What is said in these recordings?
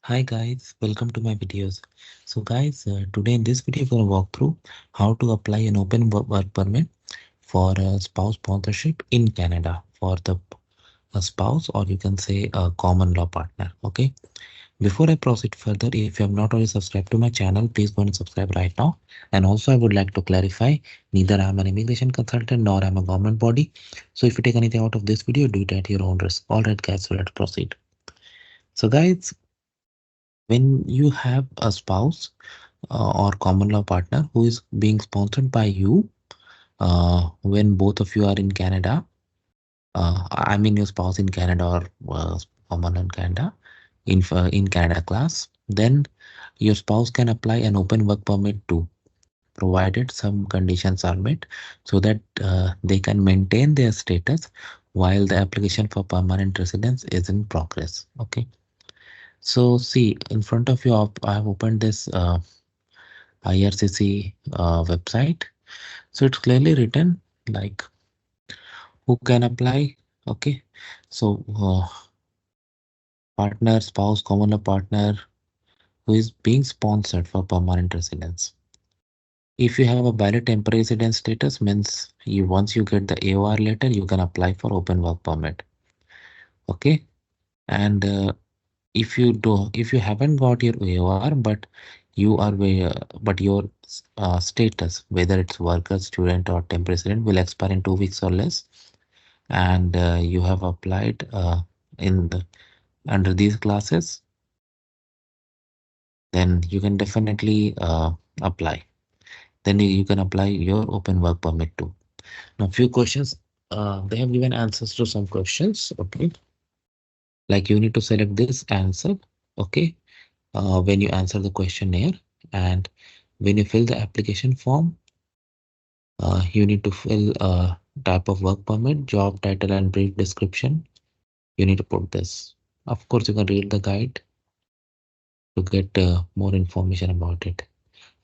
Hi guys, welcome to my videos. So guys, today in this video we're gonna walk through how to apply an open work permit for a spouse sponsorship in Canada for the a spouse, or you can say a common law partner. Okay. Before I proceed further, if you have not already subscribed to my channel, please go and subscribe right now. And also I would like to clarify, neither I am an immigration consultant nor I'm a government body. So if you take anything out of this video, do it at your own risk. Alright guys, so let's proceed. So guys, when you have a spouse or common law partner who is being sponsored by you, when both of you are in Canada, I mean your spouse in Canada or common in Canada, in Canada class, then your spouse can apply an open work permit too, provided some conditions are met, so that they can maintain their status while the application for permanent residence is in progress. Okay. So see, in front of you, I have opened this IRCC website. So it's clearly written like who can apply. Okay. So partner, spouse, common law partner who is being sponsored for permanent residence. If you have a valid temporary residence status, means you once you get the AOR letter, you can apply for open work permit. Okay. And if you haven't got your AOR, but you are but your status, whether it's worker, student, or temporary resident, will expire in 2 weeks or less, and you have applied in the under these classes, then you can definitely apply. Then you can apply your open work permit too. Now, few questions. They have given answers to some questions. Okay, like you need to select this answer. Okay, when you answer the questionnaire, and when you fill the application form, you need to fill type of work permit, job title, and brief description. You need to put this. Of course, you can read the guide to get more information about it,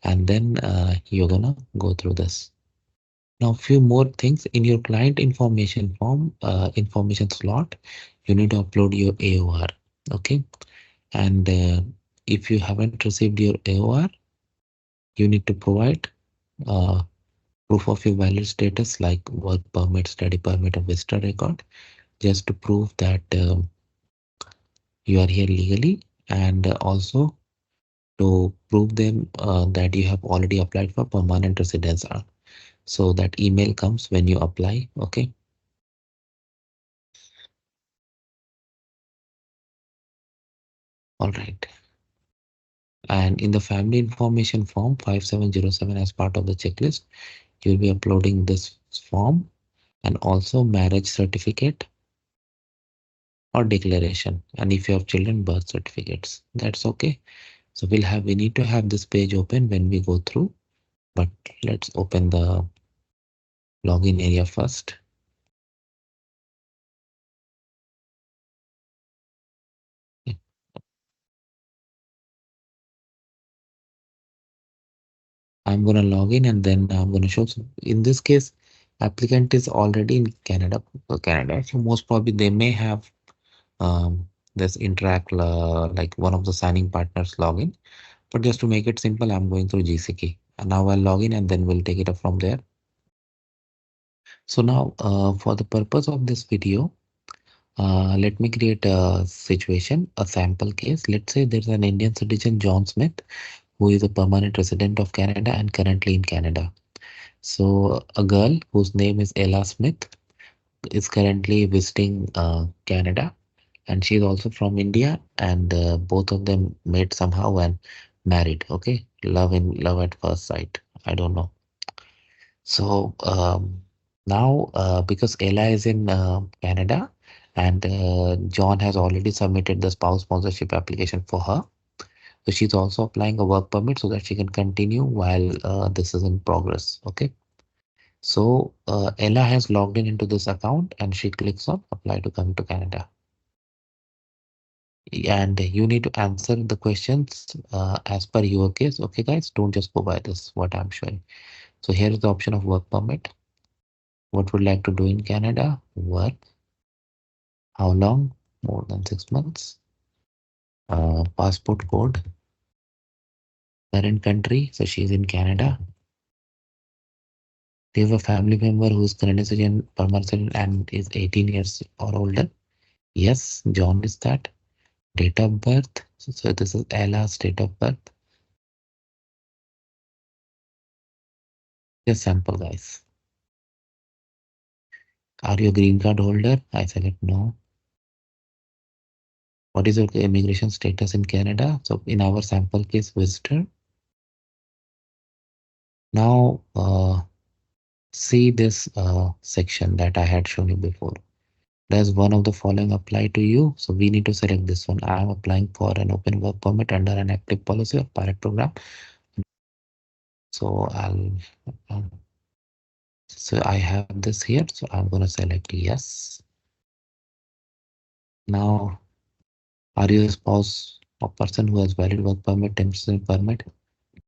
and then you're gonna go through this. Now, few more things in your client information form, information slot, you need to upload your AOR. Okay, and if you haven't received your AOR, you need to provide uh, proof of your valid status like work permit, study permit, or visitor record, just to prove that you are here legally, and also to prove them that you have already applied for permanent residence. So that email comes when you apply. Okay. All right. And in the family information form 5707, as part of the checklist, you'll be uploading this form and also marriage certificate or declaration. And if you have children, birth certificates. That's okay. So we need to have this page open when we go through, but let's open the login area first. Yeah. I'm gonna log in and then I'm gonna show. So in this case, applicant is already in Canada. So most probably they may have this Interact like one of the signing partners login. But just to make it simple, I'm going through GCK. And now I'll log in and then we'll take it up from there. So now for the purpose of this video, let me create a situation, a sample case. Let's say there's an Indian citizen, John Smith, who is a permanent resident of Canada and currently in Canada. So a girl whose name is Ella Smith is currently visiting Canada, and she's also from India, and both of them met somehow and married. Okay, love at first sight. I don't know. So now, because Ella is in Canada, and John has already submitted the spouse sponsorship application for her, so she's also applying a work permit so that she can continue while this is in progress. Okay. So Ella has logged in into this account and she clicks on apply to come to Canada. And you need to answer the questions as per your case. Okay, guys, don't just go by this, what I'm showing. So here is the option of work permit. What would like to do in Canada? Work. How long? More than 6 months. Passport code, current country, so she's in Canada. Do you have a family member who is currently citizen, permanent resident, and is 18 years or older? Yes, John is that. Date of birth. So this is Ella's date of birth. Just sample, guys. Are you a green card holder? I select no. What is your immigration status in Canada? So in our sample case, visitor. Now see this section that I had shown you before. Does one of the following apply to you? So we need to select this one. I am applying for an open work permit under an active policy or pilot program. So so I have this here. So I'm gonna select yes. Now, are you a spouse or person who has valid work permit, temporary permit,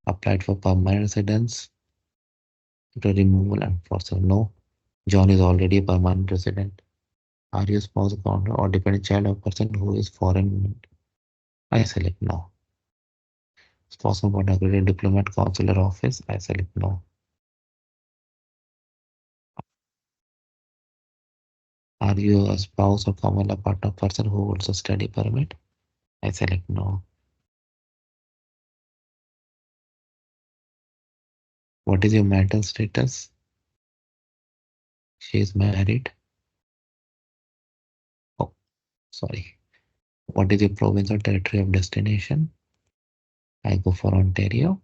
applied for permanent residence, to removal and for no? John is already a permanent resident. Are you a spouse, partner, or dependent child of person who is foreign? I select no. Spouse of partner, accredited diplomat, consular office. I select no. Are you a spouse or common law partner person who holds a study permit? I select no. What is your marital status? She is married. Oh, sorry. What is your province or territory of destination? I go for Ontario.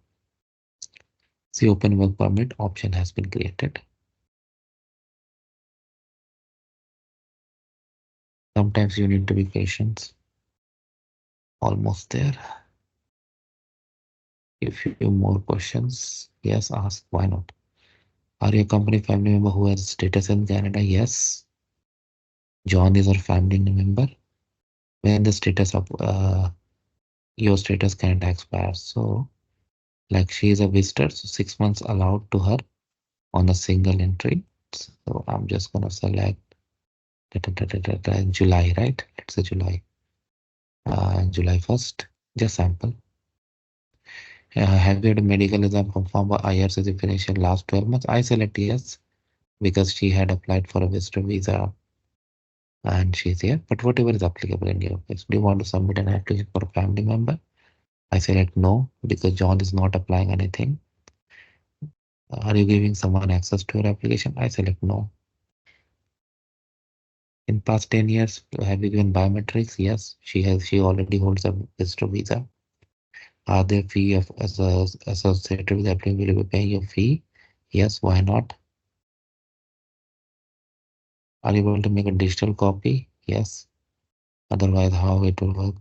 See, open work permit option has been created. Sometimes you need to be patient. Almost there. A few more questions. Yes, ask. Why not? Are you a company family member who has status in Canada? Yes. John is our family member. When the status of your status Canada expires. So, like she is a visitor, so 6 months allowed to her on a single entry. So I'm just gonna select July, right? Let's say July. July 1st. Just sample. Have you had a medical exam performed by IRCC finish in last 12 months? I select yes because she had applied for a visitor visa and she's here. But whatever is applicable in your case, do you want to submit an application for a family member? I select no because John is not applying anything. Are you giving someone access to your application? I select no. In past 10 years, have you given biometrics? Yes, she has. She already holds a visitor visa. Are there fee of associated with the application? Will you be paying your fee? Yes, why not? Are you able to make a digital copy? Yes. Otherwise, how it will work?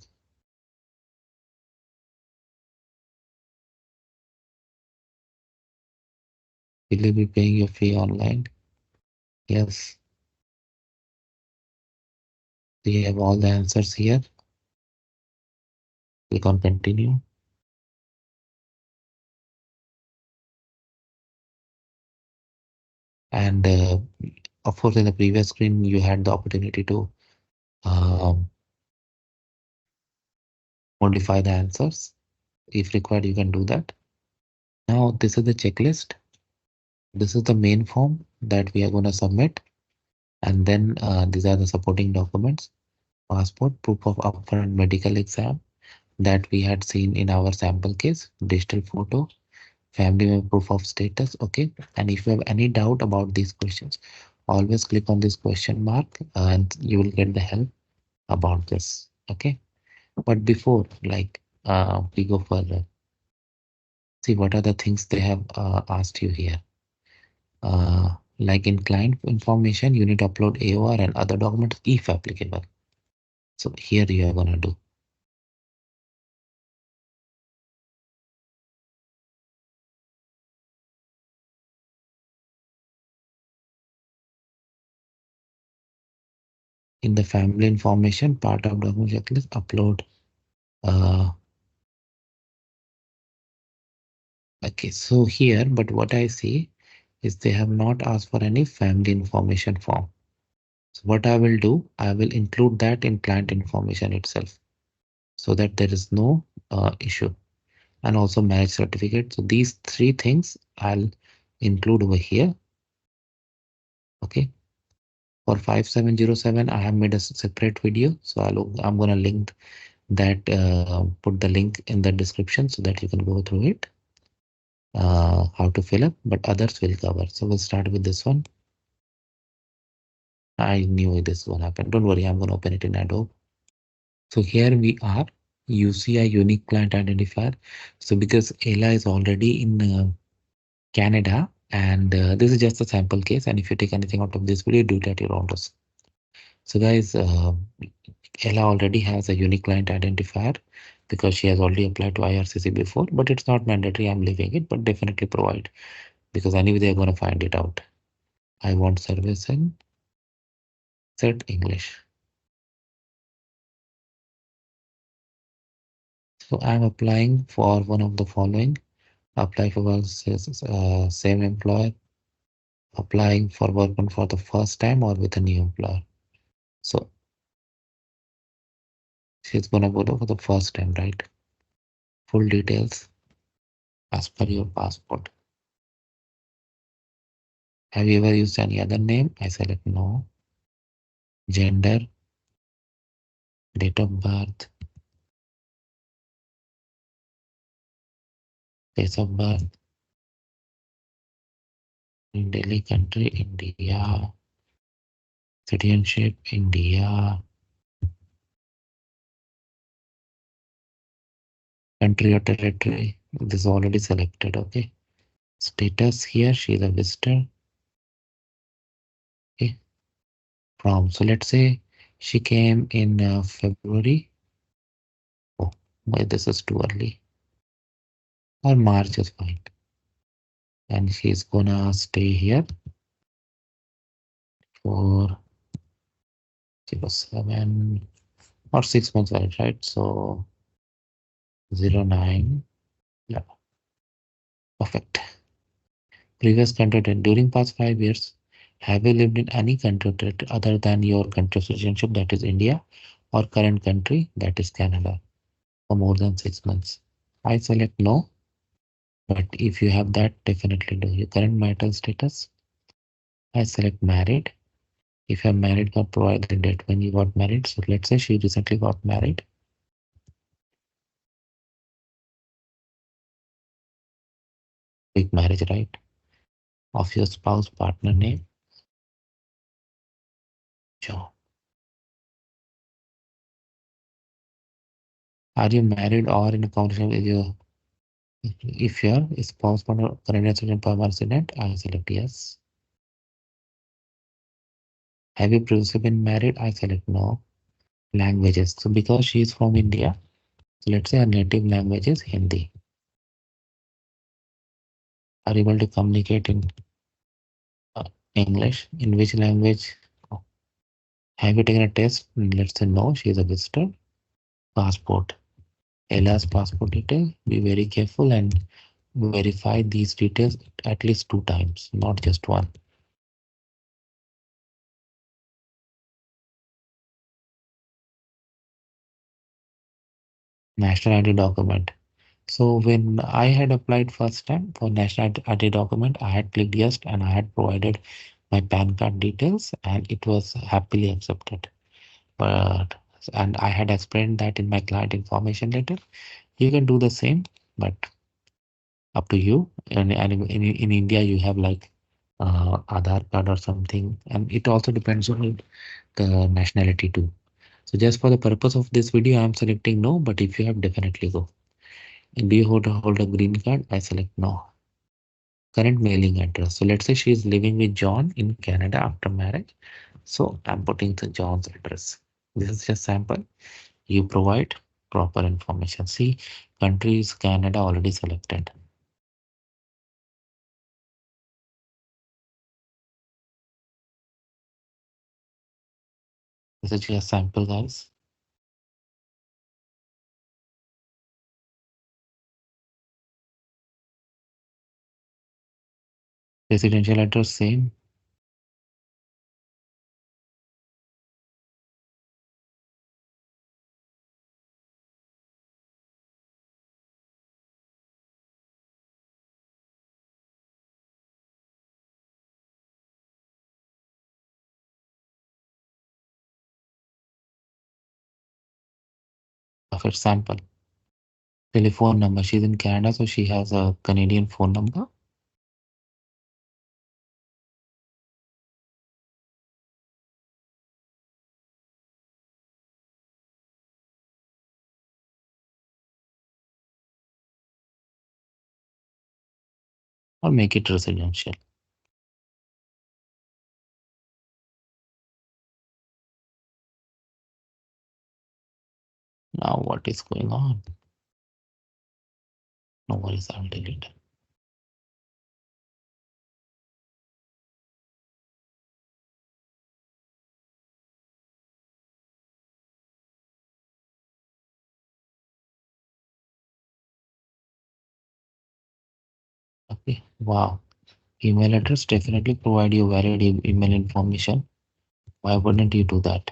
Will you be paying your fee online? Yes. Do you have all the answers here? Click on continue. And of course, in the previous screen, you had the opportunity to um, modify the answers. If required, you can do that. Now, this is the checklist. This is the main form that we are going to submit. And then these are the supporting documents: passport, proof of upfront medical exam that we had seen in our sample case, digital photo, family member proof of status. Okay. And if you have any doubt about these questions, always click on this question mark and you will get the help about this. Okay. But before, like, we go further, see what are the things they have asked you here. Like in client information, you need to upload AOR and other documents if applicable. So here you are gonna do. In the family information part of document checklist, upload. Okay, so here, but what I see is they have not asked for any family information form. So what I will do, I will include that in client information itself. so that there is no issue. And also marriage certificate. So these three things I'll include over here. Okay. For 5707, I have made a separate video. So I'm gonna link that, put the link in the description so that you can go through it, how to fill up, but others will cover. So we'll start with this one. I knew this one happened. Don't worry, I'm gonna open it in Adobe. So here we are. You see a unique client identifier. So because Ella is already in Canada, and this is just a sample case. And if you take anything out of this video, do it at your own risk. So guys, Ella already has a unique client identifier because she has already applied to IRCC before, but it's not mandatory. I'm leaving it, but definitely provide because anyway they're gonna find it out. I want service in set English. So I'm applying for one of the following. Apply for same employer, applying for work for the first time or with a new employer. So she's gonna go to for the first time, right? Full details as per your passport. Have you ever used any other name? I select no. Gender, date of birth, place of birth, in Delhi country, India, citizenship, India, country or territory. This is already selected, okay. Status here, she is a visitor, okay. From, so let's say she came in February. Oh, why this is too early. Or March is fine. And she's gonna stay here for 07 or 6 months, right? So 09. Yeah, perfect. Previous country during past 5 years, have you lived in any country other than your country citizenship, that is India, or current country, that is Canada, for more than 6 months? I select no, but if you have that, definitely do. Your current marital status, I select married. If you're married, can provide the date when you got married. So let's say she recently got married. Big marriage, right? Of your spouse, partner name. Sure. Are you married or in a combination with your, if your spouse, partner, current resident, permanent resident, I select yes. Have you previously been married? I select no. Languages. So because she is from India, so let's say her native language is Hindi. Are you able to communicate in uh, English? In which language? Oh. Have you taken a test? Let's say no, she is a visitor. Passport. Ella's passport detail. Be very careful and verify these details at least 2 times, not just one. National ID document. So when I had applied first time for national ID document, I had clicked yes and I had provided my PAN card details and it was happily accepted. But and I had explained that in my client information letter. You can do the same, but up to you. And in India, you have like Aadhaar card or something, and it also depends on the nationality too. So just for the purpose of this video, I am selecting no, but if you have, definitely go. And do you hold a green card? I select no. Current mailing address. So let's say she is living with John in Canada after marriage. So I'm putting the John's address. This is just sample. You provide proper information. See, country is Canada already selected. This is just sample, guys. Residential address same. of its sample. Telephone number. She's in Canada, so she has a Canadian phone number. Or make it residential. Now what is going on? No worries, I'll delete it. Okay, wow. Email address definitely provide you valid email information. Why wouldn't you do that?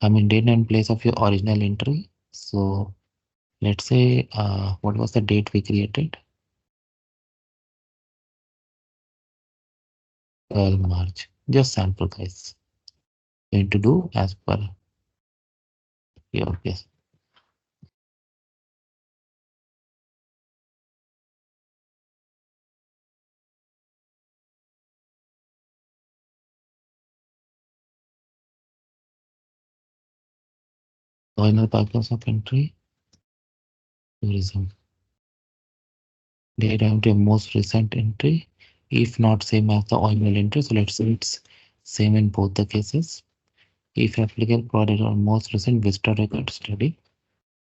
I mean, date and place of your original entry. So let's say, what was the date we created? 12 March. Just sample, guys. Going to do as per your case. Original purpose of entry, tourism. Date and your most recent entry, if not same as the original entry. So let's say it's same in both the cases. If applicable, provided or most recent visitor record study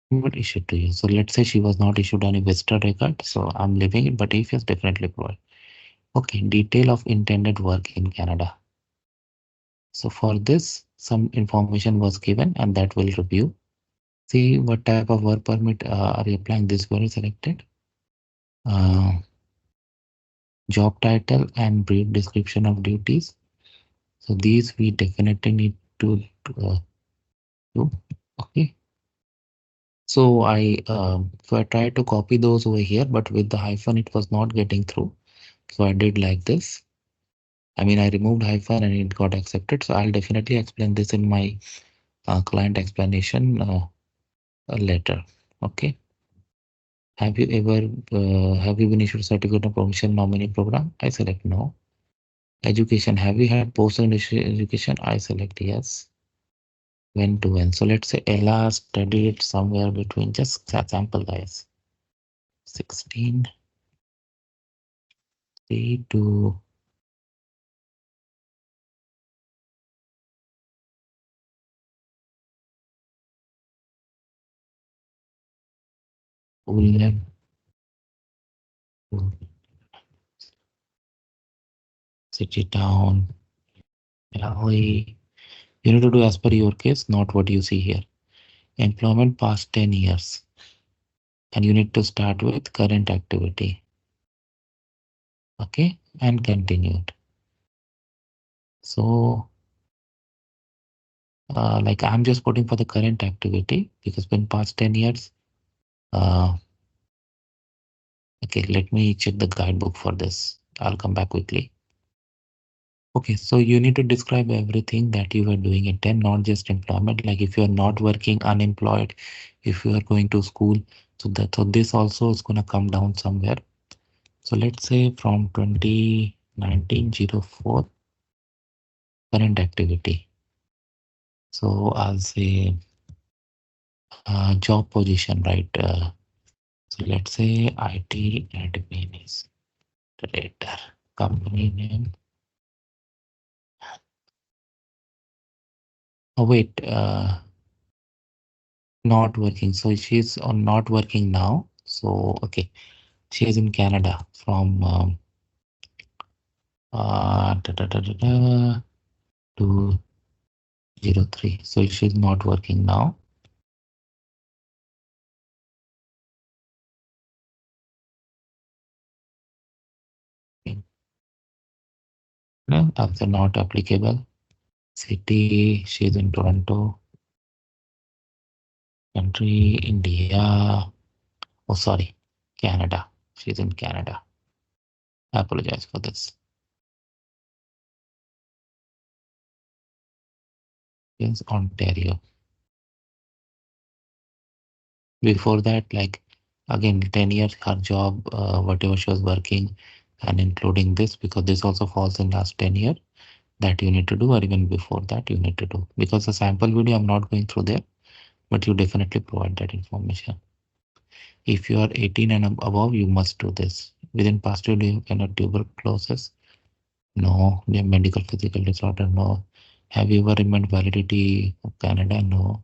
what issued to you. So let's say she was not issued any visitor record, so I'm leaving it, but if yes, definitely provide. Okay, detail of intended work in Canada. So for this, some information was given and that will review. See what type of work permit are you applying. This one is selected. Uh, Job title and brief description of duties. So these we definitely need to do. Okay. So I tried to copy those over here, but with the hyphen it was not getting through. So I did like this. I mean, I removed hyphen and it got accepted. So I'll definitely explain this in my client explanation later. Okay. Have you been issued certificate of provincial nominee program? I select no. Education. Have you had post-secondary education? I select yes. When to when. So let's say Ella studied somewhere between just sample guys. 16 3 to 11. City town. LA. You need to do as per your case, not what you see here. Employment past 10 years. And you need to start with current activity. Okay. And continued. So, like I'm just putting for the current activity because been past 10 years. Uh, okay. Let me check the guidebook for this. I'll come back quickly. Okay, so you need to describe everything that you were doing in 10, not just employment. Like if you're not working, unemployed, if you are going to school, so this also is gonna come down somewhere. So let's say from 2019-04 current activity. So I'll say job position, right? So let's say IT administrator, company name. Oh wait, not working. So she's on not working now. So okay. She is in Canada from da, da, da, da, da, 203. So she's not working now. No, that's not applicable. City, she's in Toronto. Country, India. Oh, sorry, Canada. She's in Canada. I apologize for this. Yes, Ontario. Before that, like again, 10 years her job, whatever she was working, and including this, because this also falls in last 10 years that you need to do, or even before that you need to do. Because the sample video I'm not going through there, but you definitely provide that information. If you are 18 and above, you must do this. Within past year, do you cannot tuberculosis? No. Do you have medical physical disorder? No. Have you ever remained validity of Canada? No.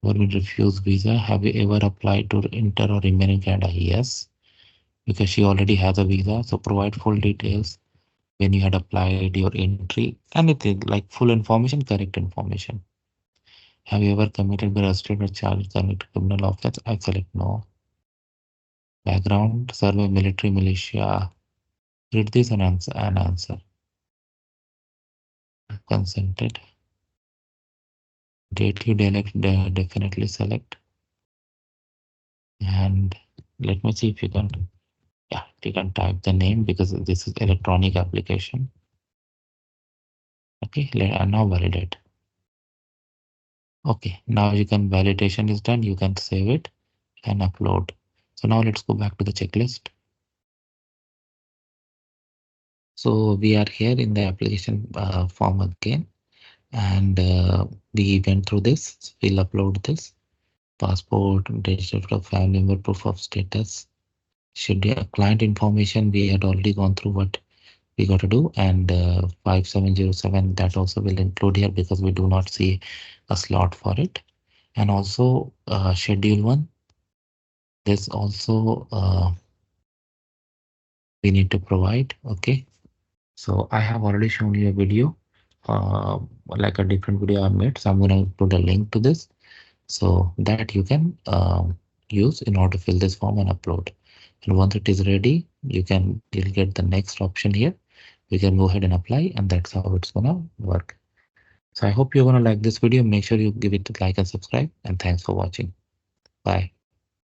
Ever been refused visa? Have you ever applied to enter or remain in Canada? Yes, because she already has a visa. So provide full details when you had applied, your entry, anything like full information, correct information. Have you ever committed, been arrested or charged, convicted criminal offense? I select no. Background, survey, military, militia. Read this and answer. Consented. Date you definitely select. And let me see if you can, yeah, you can type the name because this is electronic application. Okay, now validate. Okay, now you can, validation is done. You can save it and upload. So now let's go back to the checklist. So we are here in the application form again, and we went through this. We'll upload this passport, registered family member, proof of status, schedule, client information. We had already gone through what we got to do, and 5707, that also will include here because we do not see a slot for it. And also schedule one, this also we need to provide. Okay, so I have already shown you a video, like a different video I made. So I'm gonna put a link to this so that you can use in order to fill this form and upload. And once it is ready, you'll get the next option here. You can go ahead and apply, and that's how it's gonna work. So I hope you're gonna like this video. Make sure you give it a like and subscribe, and thanks for watching. Bye.